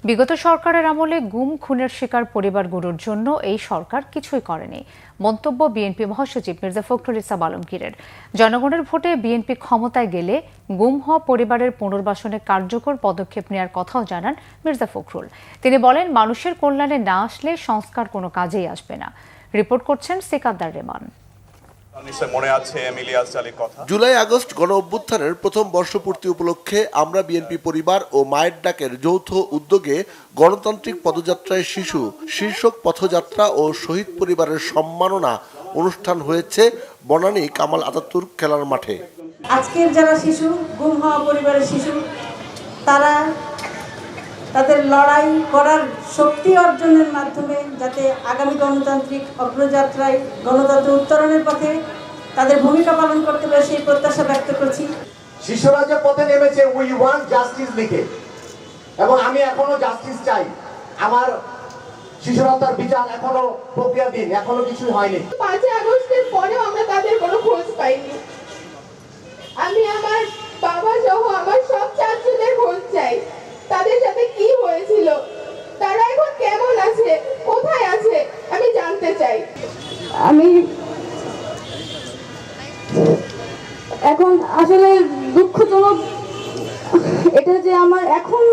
বিগত সরকারের আমলে গুম খুনের শিকার পরিবারগুলোর জন্য এই সরকার কিছুই করেনি মন্তব্য বিএনপি মহাসচিব মির্জা ফখরুল ইসলাম আলমগীরের। জনগণের ভোটে বিএনপি ক্ষমতায় গেলে গুম হওয়া পরিবারের পুনর্বাসনে কার্যকর পদক্ষেপ নেওয়ার কথাও জানান মির্জা ফখরুল। তিনি বলেন, মানুষের কল্যাণে না আসলে সংস্কার কোনো কাজেই আসবে না। রিপোর্ট করছেন সিকান্দার রেমান। জুলাই আগস্ট গণ অভ্যুত্থানের প্রথম বর্ষপূর্তি উপলক্ষে আমরা বিএনপি পরিবার ও মায়ের ডাকের যৌথ উদ্যোগে গণতান্ত্রিক পদযাত্রায় শিশু শীর্ষক পথযাত্রা ও শহীদ পরিবারের সম্মাননা অনুষ্ঠান হয়েছে বনানী কামাল আতাতুর্ক খেলার মাঠে। আজকের যারা শিশু গুম হওয়া পরিবারের শিশু, তারা তাদের লড়াই করার শক্তি অর্জনের মাধ্যমে যাতে আগামী গণতান্ত্রিক অগ্রযাত্রায় গণতন্ত্র উত্তরণের পথে তাদের ভূমিকা পালন করতে পারে সেই প্রত্যাশা ব্যক্ত করছি। শিশুরা যে পথে নেমেছে উই ওয়ান্ট জাস্টিস লিখে, এবং আমি এখনো জাস্টিস চাই। আমার শিশু হত্যার বিচার এখনো প্রক্রিয়াধীন, এখনো কিছুই হয়নি। 5 আগস্টের পরেও আমরা তাদের কোনো খোঁজ পাইনি। আমি আমার বাবা সহ আমার সব ছাত্রদের খোঁজ চাই। তাদের সাথে কি হয়েছিল, তারা এখন কেমন আছে, কোথায় আছে, আমি জানতে চাই। আমি এখন আসলে দুঃখজনক এটা যে আমার এখন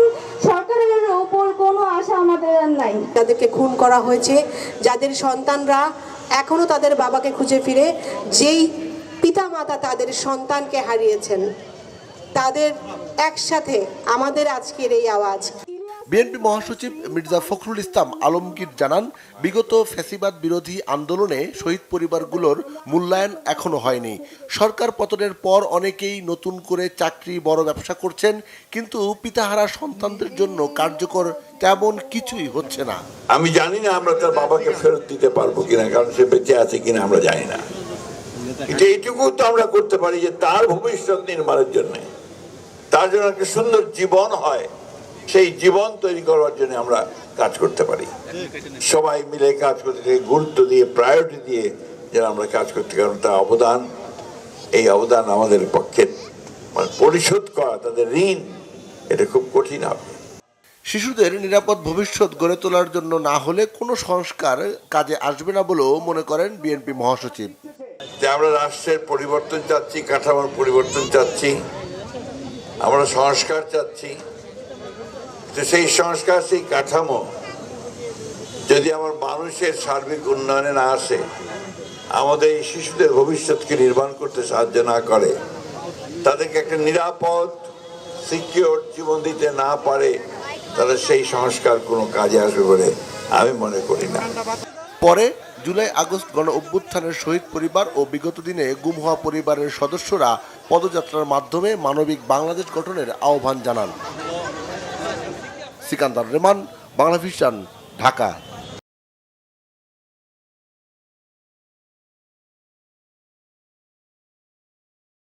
সরকারের ওপর কোনো আশা আমাদের আর নাই। যাদেরকে খুন করা হয়েছে, যাদের সন্তানরা এখনো তাদের বাবাকে খুঁজে ফিরে, যেই পিতামাতা তাদের সন্তানকে হারিয়েছেন, তাদের একসাথে আমাদের আজকের এই আওয়াজ। বিএনপি মহাসচিব মির্জা ফখরুল ইসলাম আলমগীর জানান, বিগত ফ্যাসিবাদ বিরোধী আন্দোলনে শহীদ পরিবারগুলোর মূল্যায়ন এখনো হয়নি। সরকার পতনের পর অনেকেই নতুন করে চাকরি, বড় ব্যবসা করছেন, কিন্তু পিতাহারা সন্তানদের জন্য কার্যকর তেমন কিছুই হচ্ছে না। আমি জানি না আমরা তার বাবাকে ফেরত দিতে পারবো কিনা, কারণ সে বেঁচে আছে কিনা আমরা জানি না। এইটুকু তো আমরা করতে পারি যে তার ভবিষ্যৎ নির্মাণের জন্য, তার জন্য একটা সুন্দর জীবন হয়, সেই জীবন তৈরি করার জন্য আমরা কাজ করতে পারি। সবাই মিলে কাজ করতে, গুরুত্ব দিয়ে, প্রায়োরিটি দিয়ে যেন আমরা কাজ করতে, কারণ তার অবদান, এই অবদান আমাদের পক্ষে মানে পরিশোধ করা, তাদের ঋণ, এটা খুব কঠিন হবে। শিশুদের নিরাপদ ভবিষ্যৎ গড়ে তোলার জন্য না হলে কোনো সংস্কার কাজে আসবে না বলেও মনে করেন বিএনপি মহাসচিব। যে আমরা রাষ্ট্রের পরিবর্তন চাচ্ছি, কাঠামোর পরিবর্তন চাচ্ছি, আমরা সংস্কার চাচ্ছি। তো সেই সংস্কার, সেই কাঠামো যদি আমার মানুষের সার্বিক উন্নয়নে না আসে, আমাদের এই শিশুদের ভবিষ্যৎকে নির্মাণ করতে সাহায্য না করে, তাদেরকে একটা নিরাপদ সিকিউর জীবন দিতে না পারে, তাহলে সেই সংস্কার কোনো কাজে আসবে বলে আমি মনে করি না। পরে জুলাই আগস্ট গণ অভ্যুত্থানের শহীদ পরিবার ও বিগত দিনে গুম হওয়া পরিবারের সদস্যরা পদযাত্রার মাধ্যমে মানবিক বাংলাদেশ গঠনের আহ্বান জানান। সিকান্দার রেমান, বাংলাভিশন, ঢাকা।